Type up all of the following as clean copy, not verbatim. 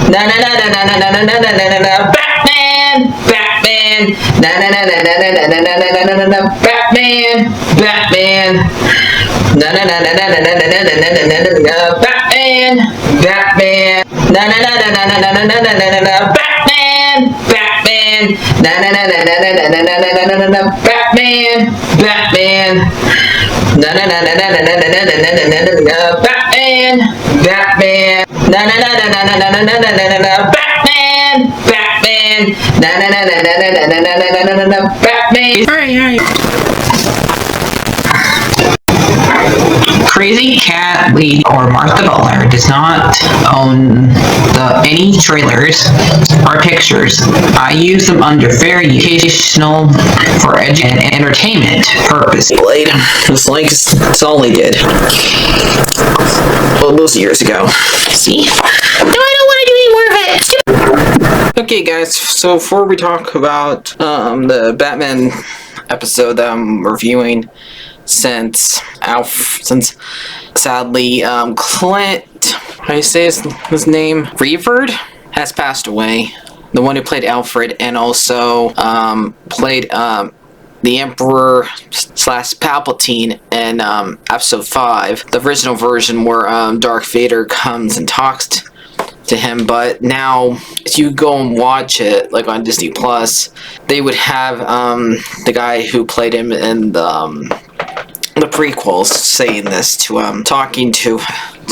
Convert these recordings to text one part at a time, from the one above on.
na na na na na na na na na na na Batman, Batman, na na na na na na na na na na na na Batman, Batman, na na na na na na na na na na na na Batman, Batman, na na na na na na na na na na na Batman, Batman, na na na na na na na na na na na Batman, Batman, na na na na na na na na na na na Batman, Batman, na na na na na na na na na na na Batman, Batman, na na na na na na na na na na na Batman. Alright. CrazyCatLady or Martha Butler does not own any trailers or pictures. I use them under very educational, for and entertainment purpose. It's like Sully did. Well, those years ago. See? No, I don't want to do any more of it. Okay, guys. So before we talk about the Batman episode that I'm reviewing, since sadly Clint, how do you say his name? Revill has passed away. The one who played Alfred and also played the Emperor / Palpatine in episode 5, the original version where Darth Vader comes and talks to him. But now if you go and watch it like on Disney Plus, they would have the guy who played him in the prequels saying this to talking to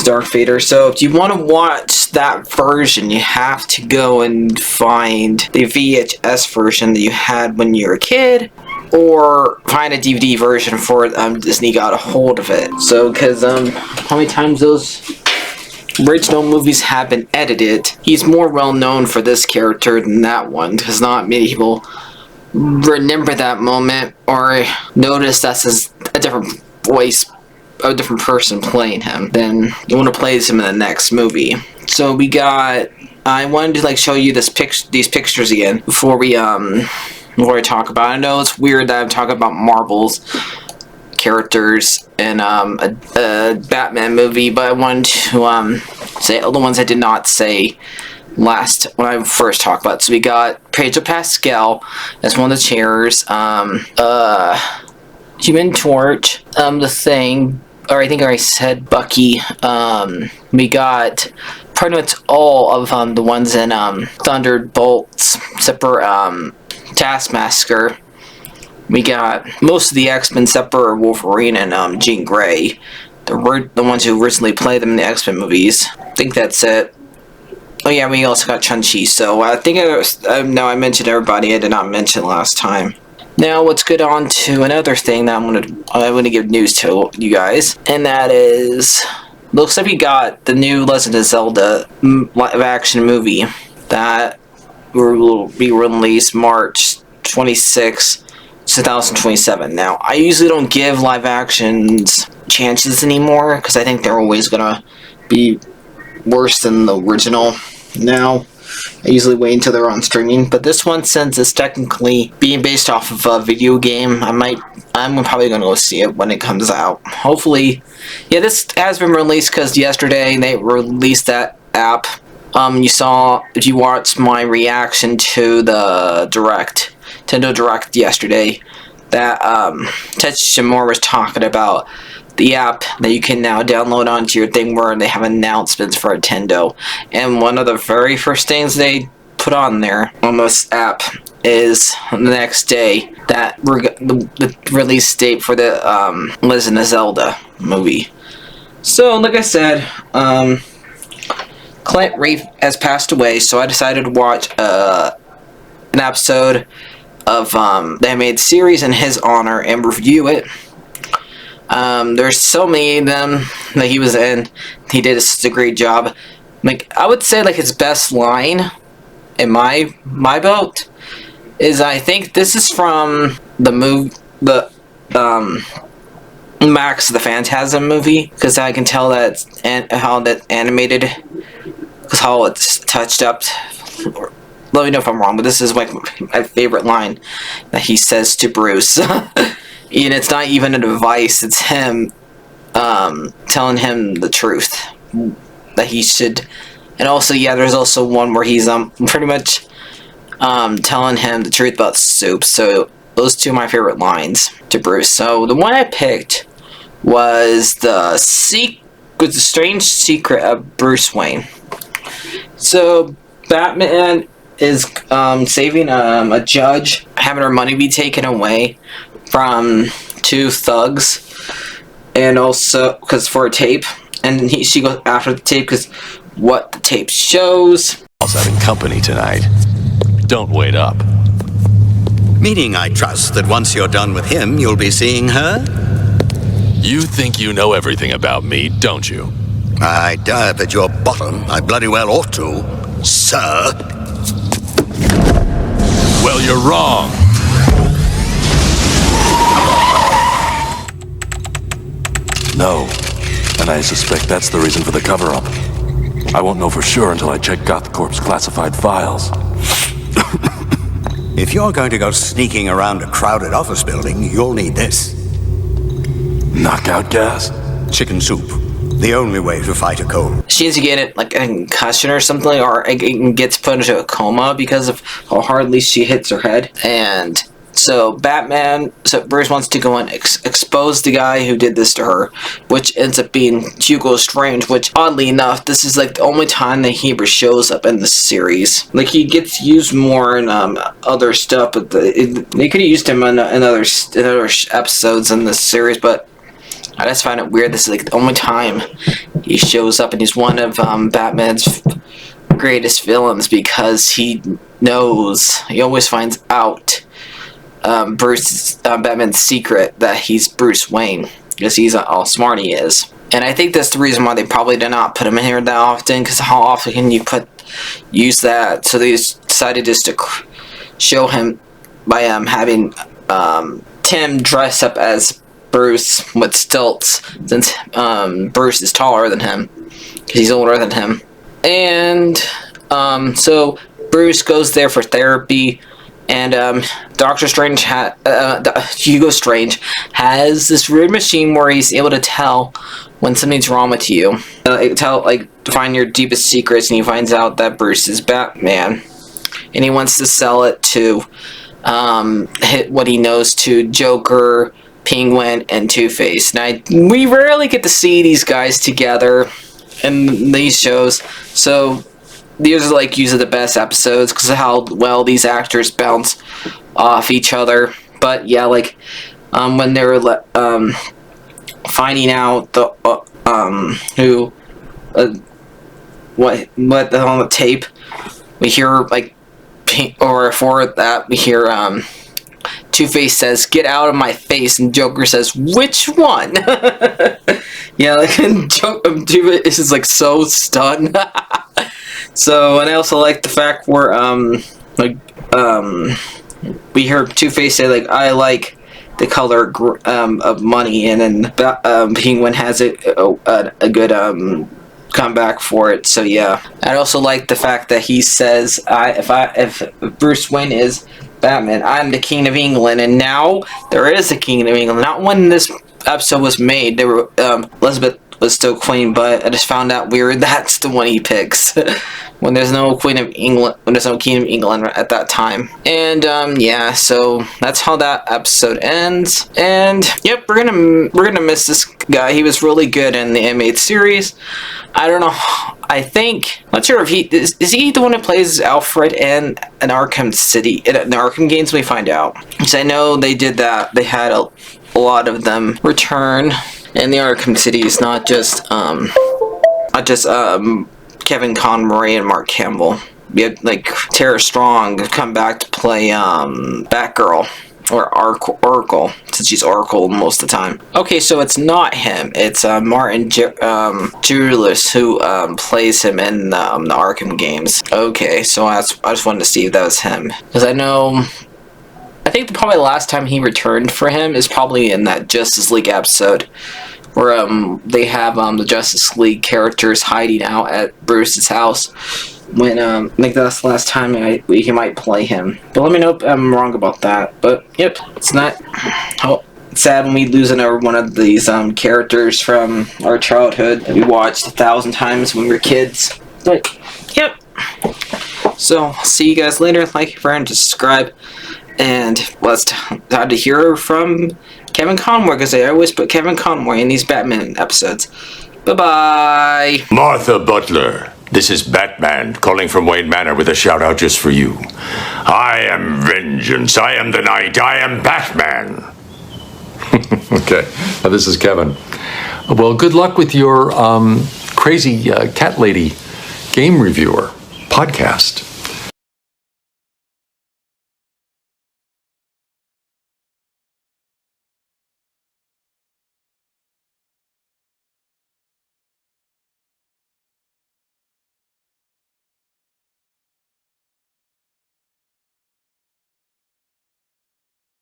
Darth Vader. So if you want to watch that version, you have to go and find the VHS version that you had when you were a kid, or find a DVD version for Disney got a hold of it. So because how many times those original movies have been edited, he's more well known for this character than that one, because not many people remember that moment or notice that's a different voice, a different person playing him than the one who plays him in the next movie. So we got, I wanted to show you these pictures again before we talk about it. I know it's weird that I'm talking about Marvel's characters in a Batman movie, but I wanted to say all the ones I did not say last when I first talked about it. So we got Pedro Pascal as one of the chairs, Human Torch, the Thing, or I think I already said Bucky. We got pretty much all of the ones in Thunderbolts, except for Taskmaster. We got most of the X-Men except for Wolverine and Jean Grey. The ones who originally played them in the X-Men movies. I think that's it. Oh yeah, we also got Chun-Chi. So I think no, I mentioned everybody I did not mention last time. Now let's get on to another thing that I want to give news to you guys, and that is, looks like we got the new Legend of Zelda live-action movie that will be released March 26, 2027. Now, I usually don't give live actions chances anymore because I think they're always gonna be worse than the original. Now, I usually wait until they're on streaming, but this one, since it's technically being based off of a video game, I'm probably gonna go see it when it comes out. Hopefully, yeah, this has been released because yesterday they released that app. You saw, if you watched my reaction to the Nintendo Direct yesterday, that Tetsuya Shimura was talking about the app that you can now download onto your thing where they have announcements for Nintendo. And one of the very first things they put on there on this app is the next day that the release date for the Legend of Zelda movie. So, like I said, Clint Revill has passed away, so I decided to watch an episode of the animated series in his honor and review it. There's so many of them that he was in. He did such a great job. I would say his best line in my boat is, I think this is from the Max the Phantasm movie, because I can tell that how that's animated, because how it's touched up. Let me know if I'm wrong, but this is my favorite line that he says to Bruce. And it's not even a device, it's him telling him the truth, that he should And also, yeah, there's also one where he's pretty much telling him the truth about soup. So those two are my favorite lines to Bruce. So the one I picked was the strange secret of Bruce Wayne. So Batman is saving a judge, having her money be taken away from two thugs, and also because for a tape, and she goes after the tape because what the tape shows. I was having company tonight. Don't wait up. Meaning, I trust, that once you're done with him, you'll be seeing her? You think you know everything about me, don't you? I dive at your bottom. I bloody well ought to, sir. Well, you're wrong. No, and I suspect that's the reason for the cover-up. I won't know for sure until I check GothCorp's classified files. If you're going to go sneaking around a crowded office building, you'll need this. Knockout gas? Chicken soup. The only way to fight a cold. She needs to get it like a concussion or something, or it gets put into a coma because of how hardly she hits her head. And so Bruce wants to go and expose the guy who did this to her, which ends up being Hugo Strange, which oddly enough, this is like the only time that he ever shows up in the series. Like he gets used more in other stuff, but they could have used him in other episodes in this series, but I just find it weird. This is like the only time he shows up, and he's one of Batman's greatest villains because he always finds out Batman's secret that he's Bruce Wayne, because he's how smart he is. And I think that's the reason why they probably did not put him in here that often, because how often can you use that? So they decided just to show him by having Tim dress up as Bruce with stilts, since Bruce is taller than him because he's older than him. And so Bruce goes there for therapy, and Hugo Strange has this weird machine where he's able to tell when something's wrong with you. Find your deepest secrets, and he finds out that Bruce is Batman, and he wants to sell it to hit what he knows to Joker, Penguin, and Two-Face. Now, we rarely get to see these guys together in these shows, so these are like usually the best episodes because of how well these actors bounce off each other. But yeah, like when they were finding out the what the on the tape, we hear like, or for that we hear Two-Face says, "Get out of my face," and Joker says, "Which one?" Yeah, like Two-Face is like so stunned. So, and I also like the fact where we hear Two-Face say like, "I like the color of money," and then Penguin has a good comeback for it. So yeah, I also like the fact that he says, if Bruce Wayne is Batman, I'm the King of England," and now there is a King of England. Not when this episode was made. They were Elizabeth was still Queen, but I just found out weird that's the one he picks when there's no Queen of England, when there's no King of England at that time. And yeah, so that's how that episode ends. And yep, we're gonna miss this guy. He was really good in the animated series. I don't know. I think, not sure if he is he the one who plays Alfred in an Arkham City in the Arkham games. We find out, because I know they did that. They had a lot of them return in the Arkham Cities, not just Kevin Conroy and Mark Campbell. We had like Tara Strong come back to play Batgirl. Or Oracle, since she's Oracle most of the time. Okay, so it's not him. It's Martin Julius who plays him in the Arkham games. Okay, so I just wanted to see if that was him. Because I think probably the last time he returned for him is probably in that Justice League episode, where they have the Justice League characters hiding out at Bruce's house. When I think that's the last time he might play him. But let me know if I'm wrong about that. But yep, it's not. Oh, it's sad when we lose another one of these characters from our childhood that we watched 1,000 times when we were kids. But, yep. So, see you guys later. Like, friend, subscribe. And let's time to hear from Kevin Conroy, because I always put Kevin Conroy in these Batman episodes. Bye-bye. Martha Butler, this is Batman calling from Wayne Manor with a shout out just for you. I am vengeance. I am the night. I am Batman. Okay, this is Kevin. Well, good luck with your Crazy Cat Lady game reviewer podcast.